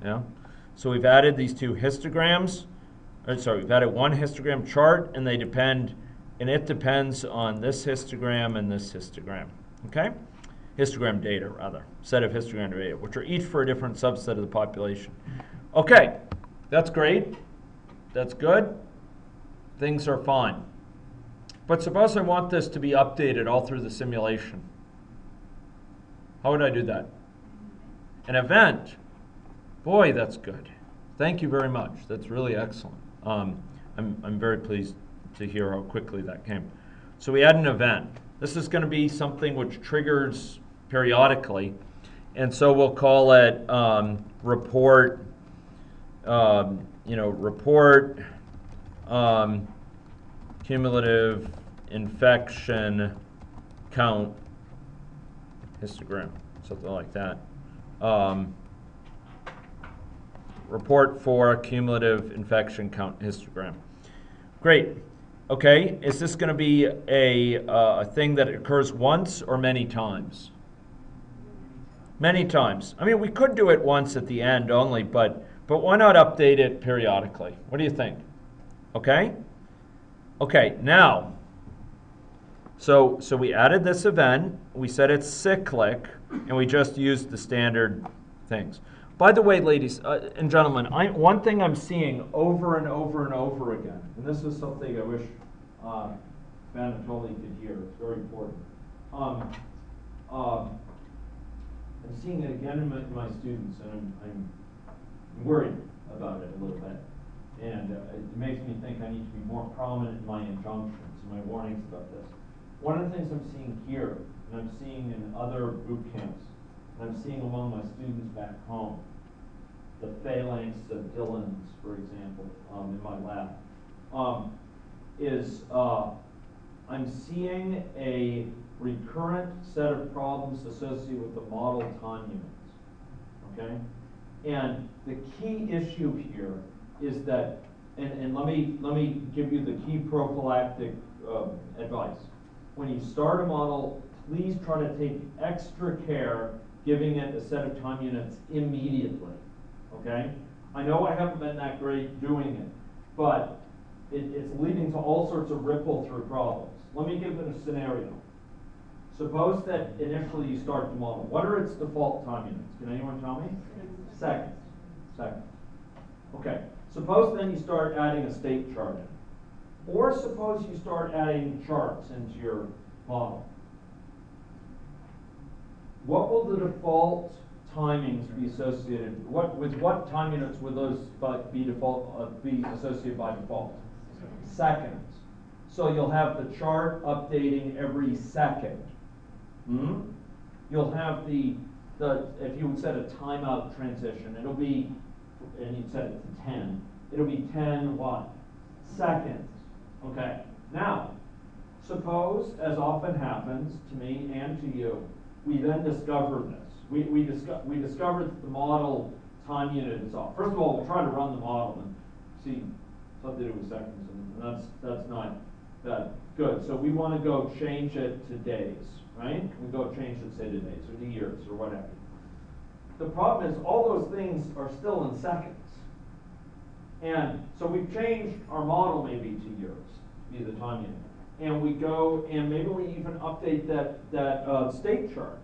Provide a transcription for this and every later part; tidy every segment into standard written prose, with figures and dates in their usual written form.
Yeah. So we've added these two histograms. Or sorry, we've added one histogram chart, and they depend, and it depends on this histogram and this histogram. Okay? Histogram data, rather. Set of histogram data, which are each for a different subset of the population. Okay, that's great. That's good. Things are fine. But suppose I want this to be updated all through the simulation. How would I do that? An event. Boy, that's good. Thank you very much. That's really excellent. I'm very pleased to hear how quickly that came. So we add an event. This is going to be something which triggers periodically, and so we'll call it report. Report cumulative infection count histogram, something like that. Report for cumulative infection count histogram. Great. Okay, is this going to be a thing that occurs once or many times? Many times. I mean, we could do it once at the end only, but why not update it periodically? What do you think? Okay? Okay, now, so we added this event, we said it's cyclic, and we just used the standard things. By the way, ladies and gentlemen, one thing I'm seeing over and over and over again, and this is something I wish Vanatoli could hear, it's very important. I'm seeing it again in my students, and I'm worried about it a little bit. And it makes me think I need to be more prominent in my injunctions and my warnings about this. One of the things I'm seeing here, and I'm seeing in other boot camps, and I'm seeing among my students back home, the phalanx of Dylans, for example, in my lab, is I'm seeing a recurrent set of problems associated with the model time units, okay? And the key issue here is that, and let me give you the key prophylactic advice. When you start a model, please try to take extra care giving it a set of time units immediately, okay? I know I haven't been that great doing it, but it's leading to all sorts of ripple through problems. Let me give it a scenario. Suppose that initially you start the model. What are its default time units? Can anyone tell me? Seconds. Seconds. Okay. Suppose then you start adding a state chart in. Or suppose you start adding charts into your model. What will the default timings be associated with? What time units would those be associated by default? Seconds. So you'll have the chart updating every second. You'll have the if you would set a timeout transition, it'll be, and you'd set it to 10, it'll be 10 what? Seconds. Okay. Now, suppose, as often happens to me and to you, we then discover this. We discover that the model time unit is off. First of all, we'll try to run the model and see something to do with seconds, and that's not that good. So we want to go change it to days, right? We go change it, say, to days or to years or whatever. The problem is all those things are still in seconds. And so we've changed our model maybe to years, be the time unit. And we go, and maybe we even update that state chart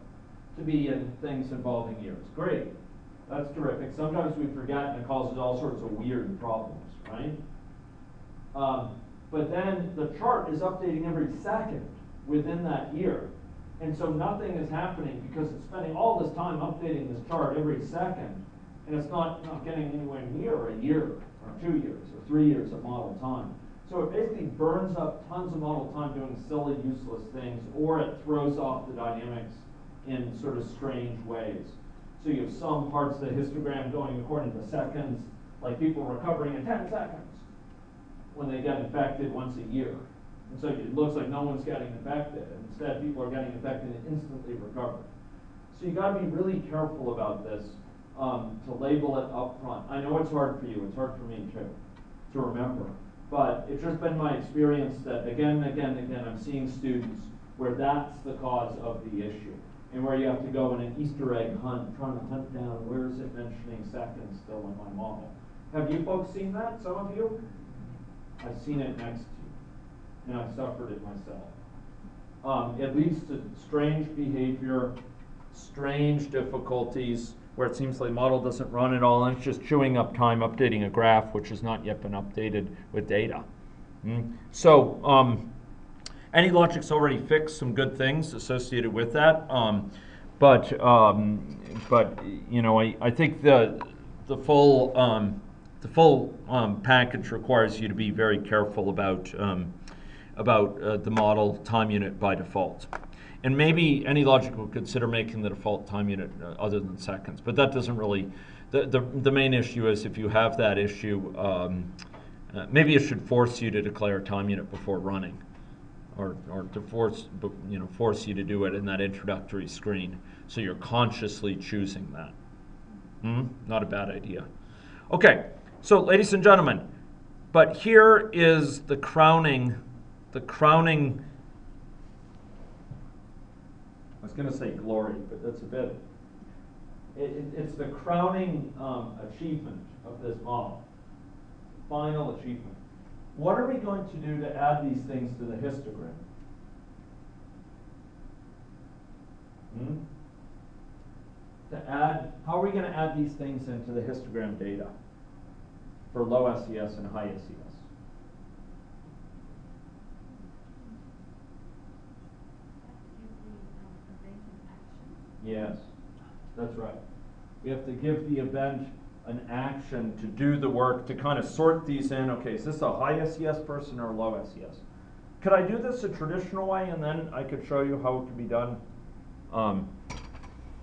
to be in things involving years. Great. That's terrific. Sometimes we forget, and it causes all sorts of weird problems, right? But then the chart is updating every second within that year. And so nothing is happening because it's spending all this time updating this chart every second, and it's not getting anywhere near a year or 2 years or 3 years of model time. So it basically burns up tons of model time doing silly, useless things, or it throws off the dynamics in sort of strange ways. So you have some parts of the histogram going according to seconds, like people recovering in 10 seconds when they get infected once a year. And so it looks like no one's getting infected, and instead people are getting infected and instantly recover. So you got to be really careful about this to label it up front. I know it's hard for you, it's hard for me too, to remember. But it's just been my experience that again and again and again I'm seeing students where that's the cause of the issue. and where you have to go in an Easter egg hunt, trying to hunt down where is it mentioning seconds still in my model. Have you folks seen that, some of you? I've seen it next to you, and I've suffered it myself. It leads to strange behavior, strange difficulties, where it seems like the model doesn't run at all, and it's just chewing up time updating a graph which has not yet been updated with data. So Anylogic's already fixed some good things associated with that, but you know, I think the full package requires you to be very careful about the model time unit by default. And maybe Anylogic will consider making the default time unit other than seconds, but that doesn't really, the main issue is if you have that issue, maybe it should force you to declare a time unit before running, or to force you to do it in that introductory screen, so you're consciously choosing that. Not a bad idea. Okay, so ladies and gentlemen, but here is the crowning, I was going to say glory, but that's a bit, it's the crowning achievement of this model, final achievement. What are we going to do to add these things to the histogram? How are we going to add these things into the histogram data for low SES and high SES? Yes, that's right. We have to give the event an action to do the work to kind of sort these in. Okay, is this a high SES person or a low SES? Could I do this a traditional way, and then I could show you how it can be done?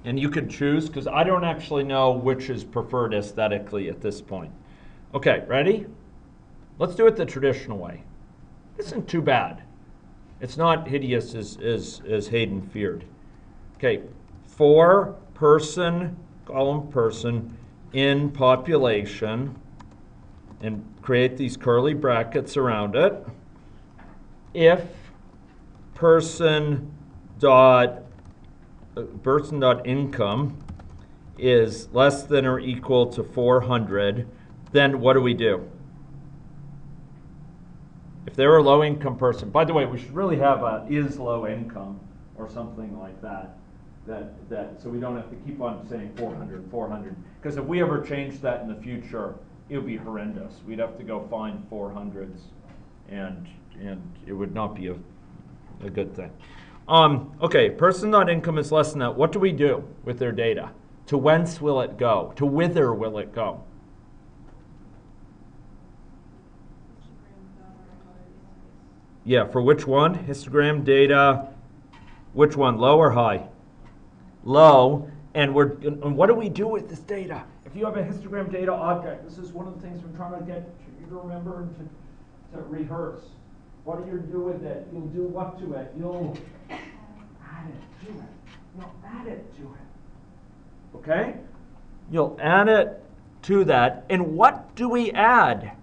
And you could choose, because I don't actually know which is preferred aesthetically at this point. Okay, ready? Let's do it the traditional way. It isn't too bad. It's not hideous as Hayden feared. Okay, for person, column person, in population, and create these curly brackets around it. If person dot income is less than or equal to 400, then what do we do? If they're a low income person, by the way, we should really have a is low income or something like that. So we don't have to keep on saying 400, because if we ever change that in the future, it would be horrendous. We'd have to go find 400s, and it would not be a good thing. Okay, person.income is less than that. What do we do with their data? To whence will it go? To whither will it go? Yeah, for which one? Histogram data. Which one, low or high? Low. And what do we do with this data? If you have a histogram data object, this is one of the things we're trying to get you to remember and to rehearse. What do you do with it? You'll do what to it? You'll add it to it. You'll add it to it. Okay? You'll add it to that. And what do we add,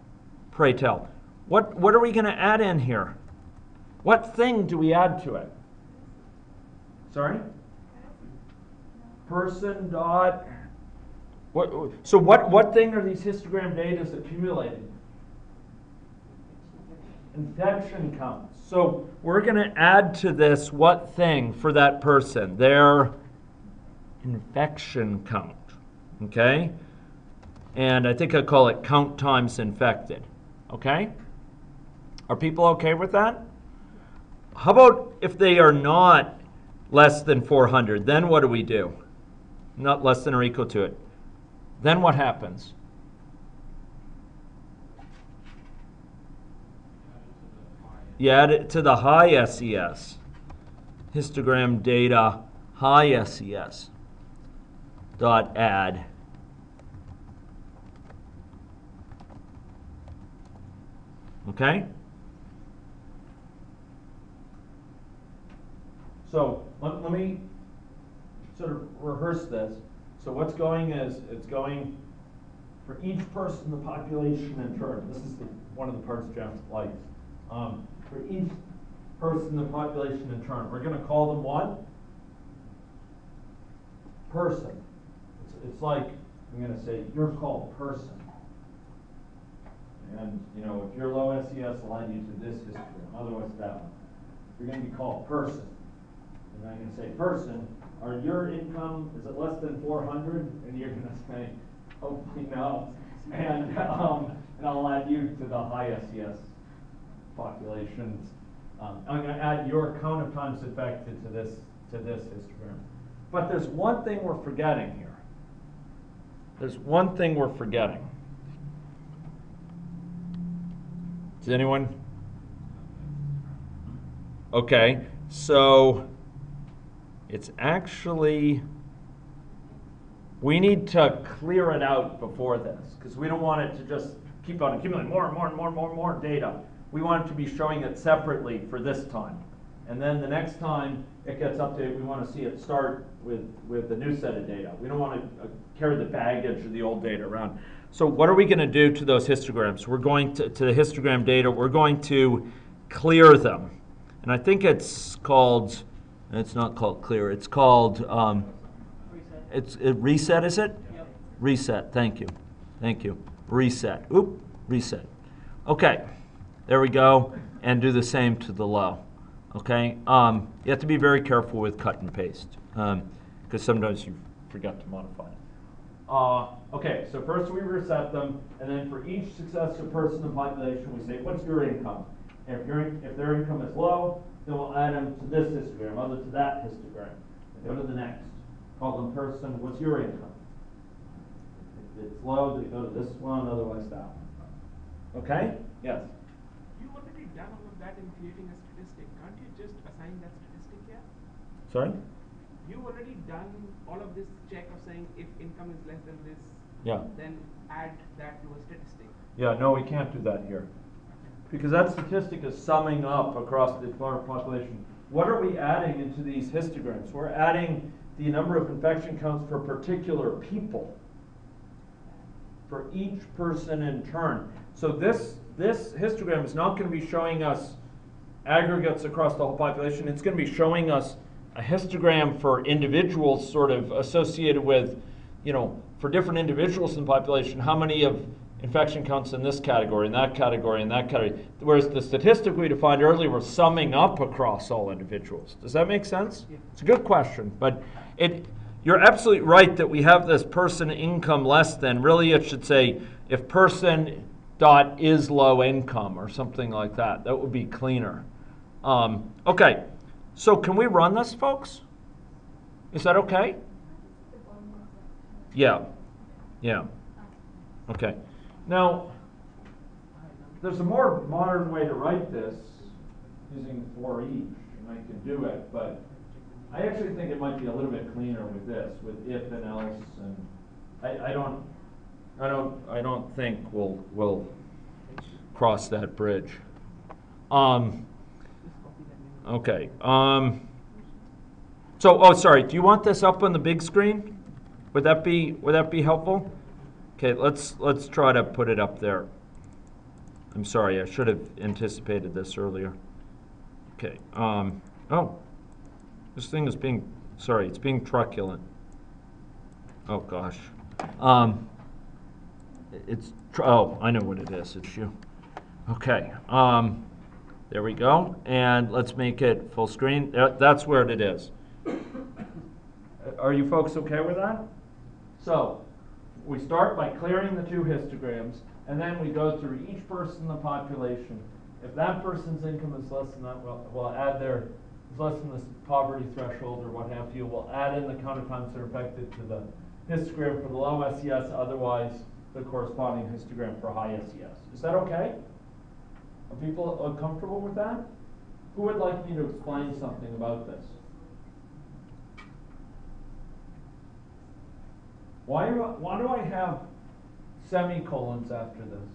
pray tell? What are we going to add in here? What thing do we add to it? Sorry? Person dot. So what thing are these histogram data accumulating? Infection counts. So we're going to add to this what thing for that person? Their infection count. Okay? And I think I call it count times infected. Okay? Are people okay with that? How about if they are not less than 400? Then what do we do? Not less than or equal to it. Then what happens? You add it to the high SES. Histogram data high SES dot add. Okay? So let me sort of rehearse this. So what's going is, it's going for each person, the population in turn. This is one of the parts Jeff likes. For each person, the population in turn. We're going to call them what? person. It's like, I'm going to say, you're called person. And, you know, if you're low SES, I'll add you to this histogram, otherwise that one. You're going to be called person. And I'm going to say, person, are your income, is it less than 400? And you're going to say, hopefully no. And I'll add you to the high SES populations. I'm going to add your count of times affected to this histogram. But there's one thing we're forgetting here. There's one thing we're forgetting. Does anyone? Okay, so it's actually, we need to clear it out before this, because we don't want it to just keep on accumulating more and more and more and more and more data. We want it to be showing it separately for this time. And then the next time it gets updated, we want to see it start with the new set of data. We don't want to carry the baggage of the old data around. So what are we going to do to those histograms? We're going to the histogram data, we're going to clear them. And I think it's called, it's not called clear, it's called, reset, is it? Yep. Reset, thank you. Thank you. Reset. Oop, reset. Okay, there we go. And do the same to the low. Okay, you have to be very careful with cut and paste, because sometimes you forget to modify it. Okay, so first we reset them, and then for each successive person in the population, we say, what's your income? And if their income is low, then we'll add them to this histogram, other to that histogram. And go to the next. Call them person, what's your income? If it's low, they go to this one, otherwise that one. Okay? Yes? You already done all of that in creating a statistic. Can't you just assign that statistic here? Sorry? You already done all of this check of saying if income is less than this, yeah, then add that to a statistic. Yeah, no, we can't do that here. Because that statistic is summing up across the entire population. What are we adding into these histograms? We're adding the number of infection counts for particular people, for each person in turn. So this histogram is not going to be showing us aggregates across the whole population. It's going to be showing us a histogram for individuals sort of associated with, you know, for different individuals in the population, how many of infection counts in this category, in that category, in that category. Whereas the statistic we defined earlier was summing up across all individuals. Does that make sense? Yeah. It's a good question, but you're absolutely right that we have this person income less than. Really it should say if person dot is low income or something like that. That would be cleaner. Okay, so can we run this, folks? Is that okay? Yeah. Yeah. Okay. Now, there's a more modern way to write this using for each, and I can do it, but I actually think it might be a little bit cleaner with this, with if and else, and I don't think we'll cross that bridge. Okay. Sorry. Do you want this up on the big screen? Would that be helpful? Okay, let's try to put it up there. I'm sorry, I should have anticipated this earlier. Okay. Oh, this thing is being, sorry, it's being truculent. Oh gosh. Oh, I know what it is. It's you. Okay. There we go. And let's make it full screen. That's where it is. Are you folks okay with that? So, we start by clearing the two histograms, and then we go through each person in the population. If that person's income is less than that, we'll add their, is less than this poverty threshold or what have you, we'll add in the count of times they're affected to the histogram for the low SES, otherwise the corresponding histogram for high SES. Is that okay? Are people comfortable with that? Who would like me to explain something about this? Why do I have semicolons after this?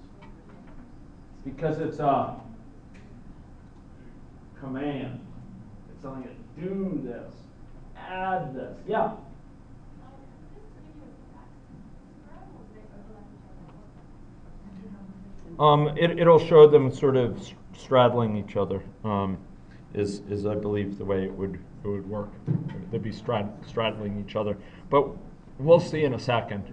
Because it's a command. It's telling it, do this, add this. Yeah? It'll show them sort of straddling each other, is I believe the way it would it would work. They'd be straddling each other. But we'll see in a second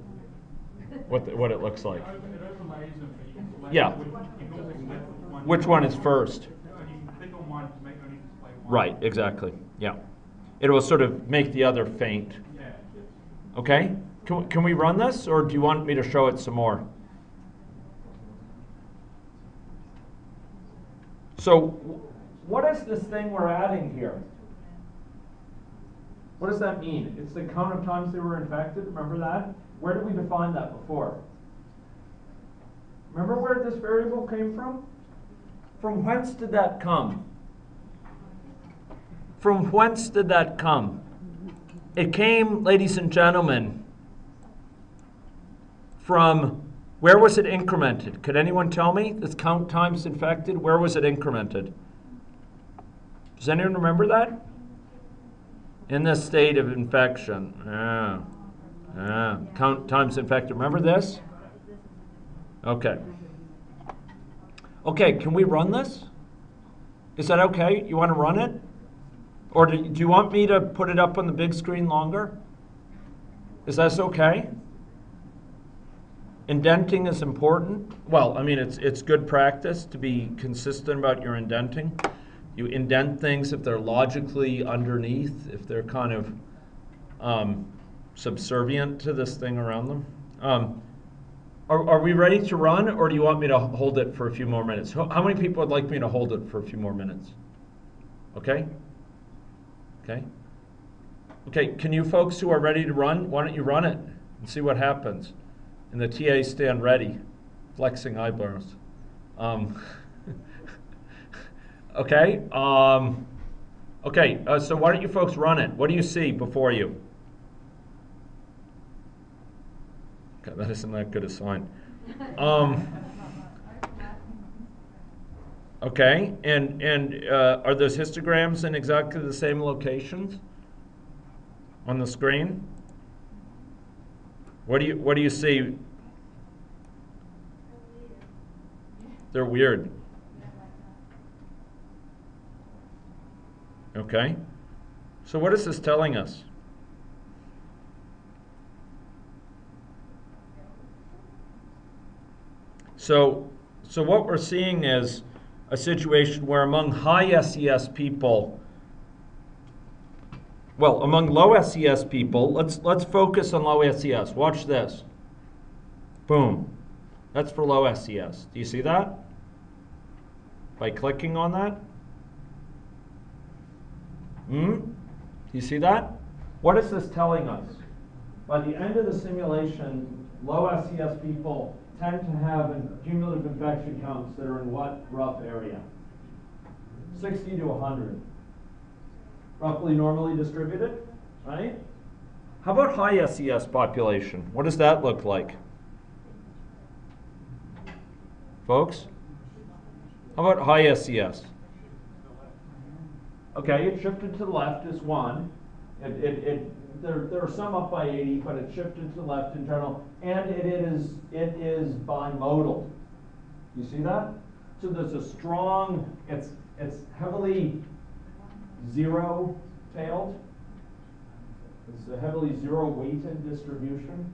what it looks like. It overlays them, but you can select Yeah. which one Which one is first? and you can click on one to make only display one. Right, exactly. Yeah. It will sort of make the other faint. Yeah. Okay? Can we run this, or do you want me to show it some more? So, what is this thing we're adding here? What does that mean? It's the count of times they were infected, remember that? Where did we define that before? Remember where this variable came from? From whence did that come? From whence did that come? It came, ladies and gentlemen, from, where was it incremented? Could anyone tell me? This count times infected, where was it incremented? Does anyone remember that? In the state of infection. Count times infected. Remember this? Okay. Okay, can we run this? Is that okay? You want to run it? Or do you want me to put it up on the big screen longer? Is that okay? Indenting is important. Well, I mean, it's good practice to be consistent about your indenting. You indent things if they're logically underneath, if they're kind of subservient to this thing around them. Are we ready to run, or do you want me to hold it for a few more minutes? How many people would like me to hold it for a few more minutes? Okay? Okay? Okay, can you folks who are ready to run, why don't you run it and see what happens? And the TAs stand ready, flexing eyebrows. Okay? Okay, so why don't you folks run it? What do you see before you? Okay, that isn't that good a sign. Okay, and are those histograms in exactly the same locations on the screen? What do you see? They're weird. Okay. So what is this telling us? So what we're seeing is a situation where among high SES people, well, among low SES people, let's focus on low SES. Watch this. Boom. That's for low SES. Do you see that? By clicking on that? Do you see that? What is this telling us? By the end of the simulation, low SES people tend to have cumulative infection counts that are in what rough area? 60 to 100. Roughly normally distributed, right? How about high SES population? What does that look like? Folks? How about high SES? Okay, it shifted to the left is one. There are some up by 80, but it shifted to the left in general, and it is bimodal. You see that? So there's a strong, it's heavily zero-tailed. It's a heavily zero-weighted distribution.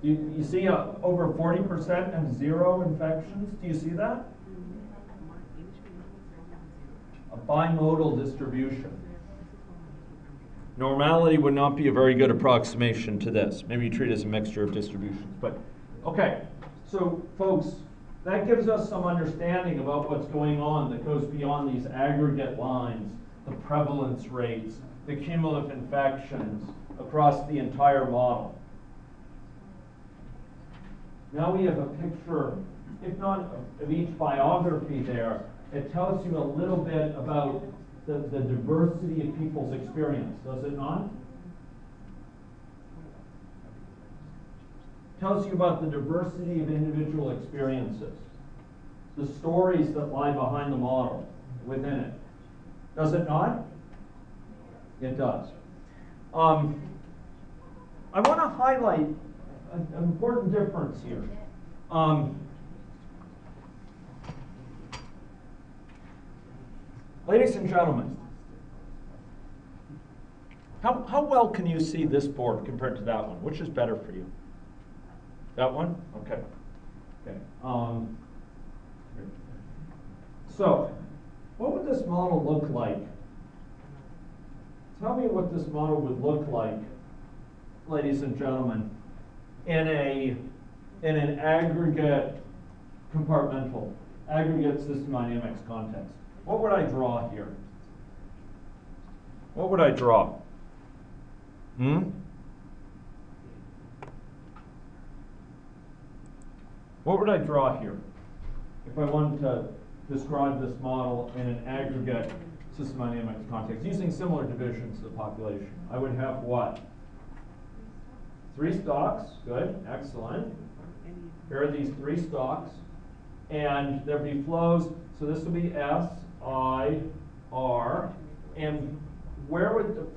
You see over 40% have zero infections. Do you see that? A bimodal distribution. Normality would not be a very good approximation to this. Maybe you treat it as a mixture of distributions. But okay, so folks, that gives us some understanding about what's going on that goes beyond these aggregate lines, the prevalence rates, the cumulative infections across the entire model. Now we have a picture, if not of each biography there. It tells you a little bit about the diversity of people's experience, does it not? Tells you about the diversity of individual experiences, the stories that lie behind the model within it. Does it not? It does. I want to highlight an important difference here. Ladies and gentlemen, How well can you see this board compared to that one? Which is better for you? That one? Okay. Okay. So, what would this model look like? Tell me what this model would look like, ladies and gentlemen, in an aggregate compartmental, aggregate system dynamics context. What would I draw here? What would I draw? What would I draw here if I wanted to describe this model in an aggregate system dynamics context using similar divisions of the population? I would have what? 3 stocks. Good. Excellent. Here are these 3 stocks. And there'd be flows. So this would be S, I, R. And where would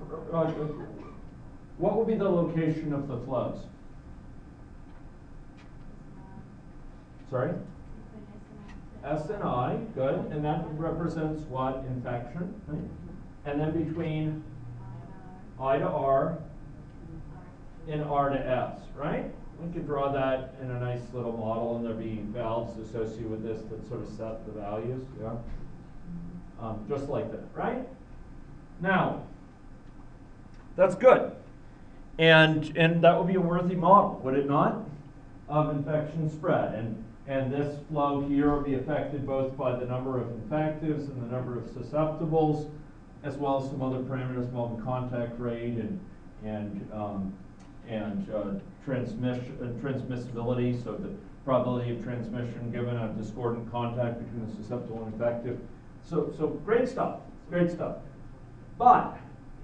what would be the location of the flows? Sorry? S and I, good, and that represents what? Infection, right? And then between I to R and R to S, right? We could draw that in a nice little model, and there'd be valves associated with this that sort of set the values, yeah? Just like that, right? Now, that's good. And that would be a worthy model, would it not? Of infection spread. And this flow here will be affected both by the number of infectives and the number of susceptibles, as well as some other parameters, involving contact rate and transmissibility, so the probability of transmission given a discordant contact between the susceptible and infective. So great stuff, great stuff. But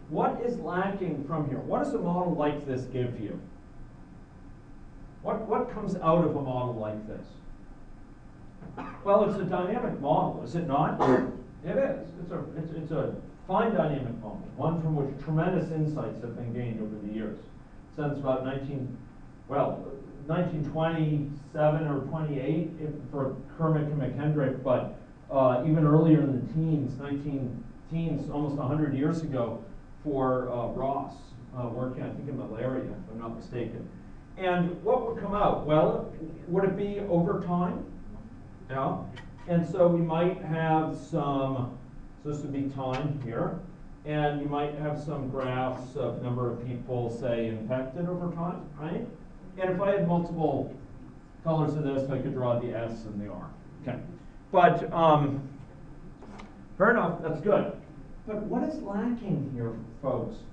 what is lacking from here? What does a model like this give you? What comes out of a model like this? Well, it's a dynamic model, is it not? It is. It's a fine dynamic model, one from which tremendous insights have been gained over the years. Since about 1927 or 28 for Kermick and McKendrick, but even earlier in the teens, almost 100 years ago, for Ross, working, I think, in malaria, if I'm not mistaken. And what would come out? Well, would it be over time? Yeah. And so we might have some, so this would be time here, and you might have some graphs of number of people, say, infected over time, right? And if I had multiple colors of this, I could draw the S and the R. Okay. But fair enough, that's good. But what is lacking here, folks,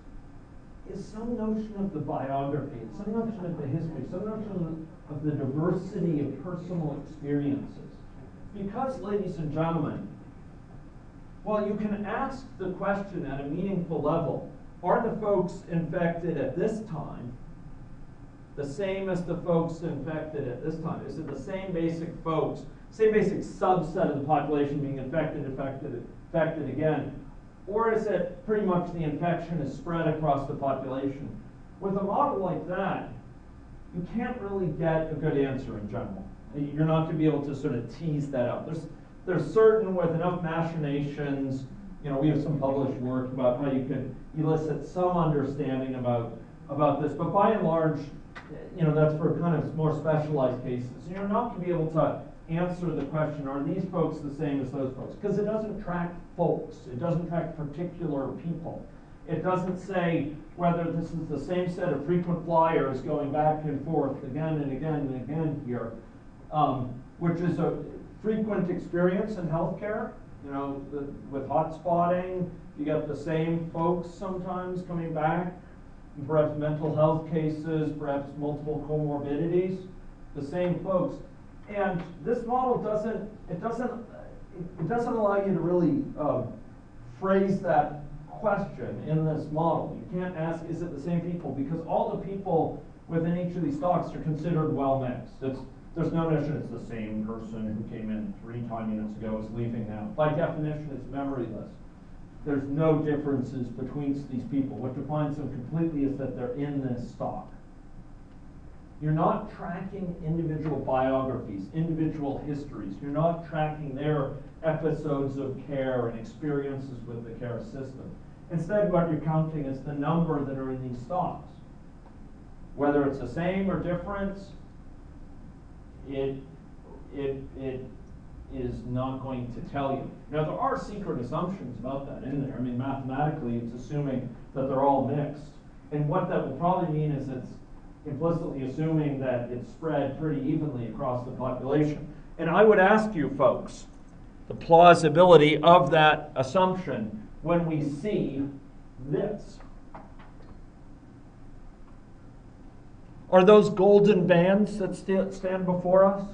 is some notion of the biography, some notion of the history, some notion of the diversity of personal experiences. Because, ladies and gentlemen, while you can ask the question at a meaningful level, are the folks infected at this time the same as the folks infected at this time? Is it the same basic folks, same basic subset of the population being infected again? Or is it pretty much the infection is spread across the population? With a model like that, you can't really get a good answer in general. You're not going to be able to sort of tease that out. There's certain, with enough machinations, we have some published work about how you could elicit some understanding about this, but by and large, that's for kind of more specialized cases. You're not going to be able to answer the question, are these folks the same as those folks? Because it doesn't track folks. It doesn't track particular people. It doesn't say whether this is the same set of frequent flyers going back and forth again and again and again here, which is a frequent experience in healthcare. With hot spotting, you get the same folks sometimes coming back, perhaps mental health cases, perhaps multiple comorbidities, the same folks. And this model doesn't allow you to really phrase that question in this model. You can't ask, is it the same people? Because all the people within each of these stocks are considered well mixed. There's no notion it's the same person who came in 3 time units ago is leaving now. By definition, it's memoryless. There's no differences between these people. What defines them completely is that they're in this stock. You're not tracking individual biographies, individual histories. You're not tracking their episodes of care and experiences with the care system. Instead, what you're counting is the number that are in these stocks. Whether it's the same or different, it is not going to tell you. Now, there are secret assumptions about that in there. I mean, mathematically, it's assuming that they're all mixed. And what that will probably mean is it's implicitly assuming that it's spread pretty evenly across the population. And I would ask you folks the plausibility of that assumption when we see this. Are those golden bands that stand before us,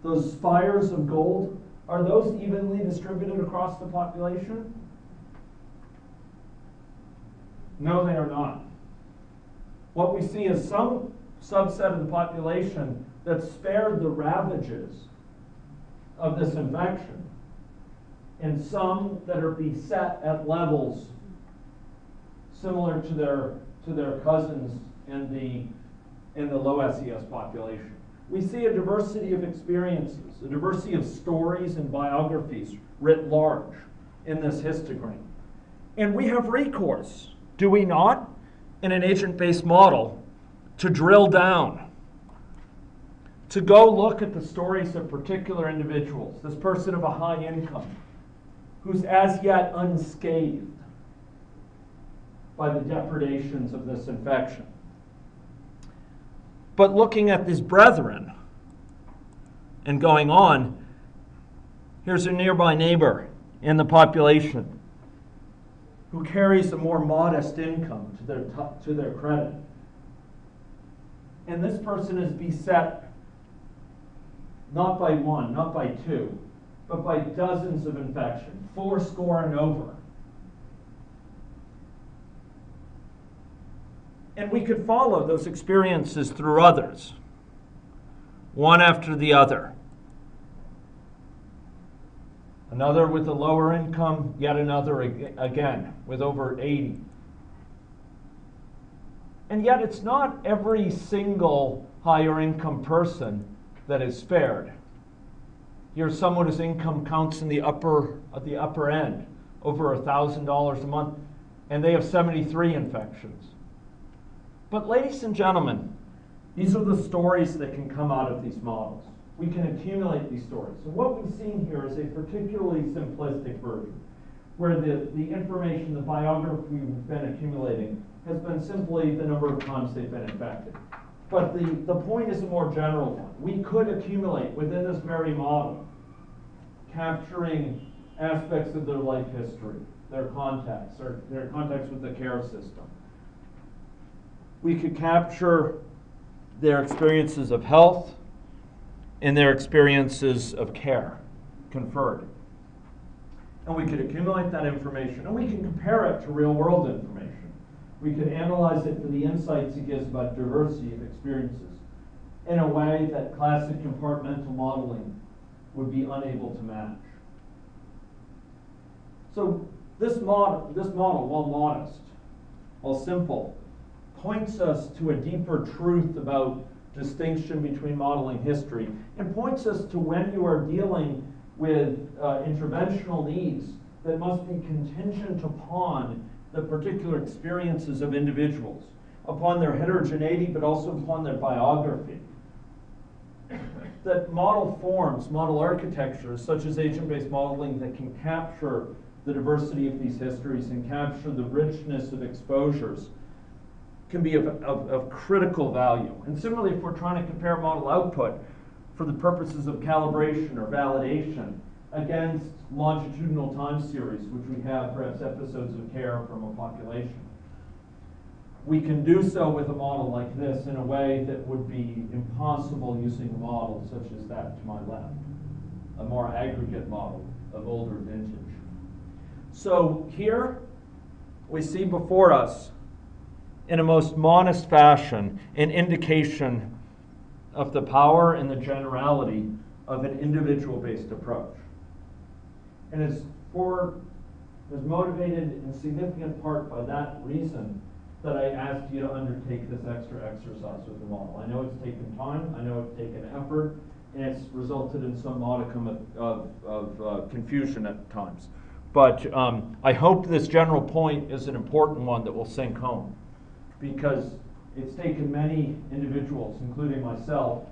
those spires of gold, are those evenly distributed across the population? No, they are not. What we see is some subset of the population that spared the ravages of this infection, and some that are beset at levels similar to their cousins in the low SES population. We see a diversity of experiences, a diversity of stories and biographies writ large in this histogram. And we have recourse, do we not, in an agent-based model, to drill down, to go look at the stories of particular individuals, this person of a high income, who's as yet unscathed by the depredations of this infection. But looking at these brethren and going on, here's a nearby neighbor in the population who carries a more modest income to their credit. And this person is beset not by one, not by two, but by dozens of infections, 80 and over. And we could follow those experiences through others, one after the other. Another with a lower income, yet another again with over 80. And yet it's not every single higher income person that is spared. Here's someone whose income counts at the upper end, over $1,000 a month, and they have 73 infections. But ladies and gentlemen, these are the stories that can come out of these models. We can accumulate these stories. So what we've seen here is a particularly simplistic version, where the information, the biography we've been accumulating, has been simply the number of times they've been infected. But the point is a more general one. We could accumulate within this very model, capturing aspects of their life history, their contacts, or their contacts with the care system. We could capture their experiences of health and their experiences of care conferred. And we could accumulate that information, and we can compare it to real-world information. We could analyze it for the insights it gives about diversity of experiences in a way that classic compartmental modeling would be unable to match. So this model, while modest, while simple, points us to a deeper truth about distinction between modeling history, and points us to when you are dealing with interventional needs that must be contingent upon the particular experiences of individuals, upon their heterogeneity, but also upon their biography. That model forms, model architectures, such as agent-based modeling, that can capture the diversity of these histories and capture the richness of exposures, can be of critical value. And similarly, if we're trying to compare model output for the purposes of calibration or validation against longitudinal time series, which we have perhaps episodes of care from a population, we can do so with a model like this in a way that would be impossible using a model such as that to my left, a more aggregate model of older vintage. So here we see before us, in a most modest fashion, an indication of the power and the generality of an individual-based approach. And it's motivated in significant part by that reason that I asked you to undertake this extra exercise with the model. I know it's taken time, I know it's taken effort, and it's resulted in some modicum of confusion at times. But I hope this general point is an important one that will sink home, because it's taken many individuals, including myself,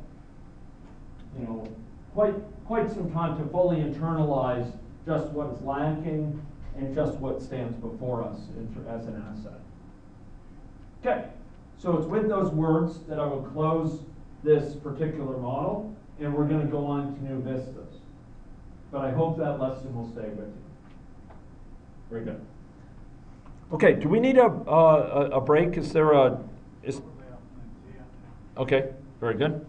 you know, quite some time to fully internalize just what is lacking and just what stands before us as an asset. Okay, so it's with those words that I will close this particular model, and we're going to go on to new vistas. But I hope that lesson will stay with you. Very good. Okay, do we need a break? Is there a... Okay, very good.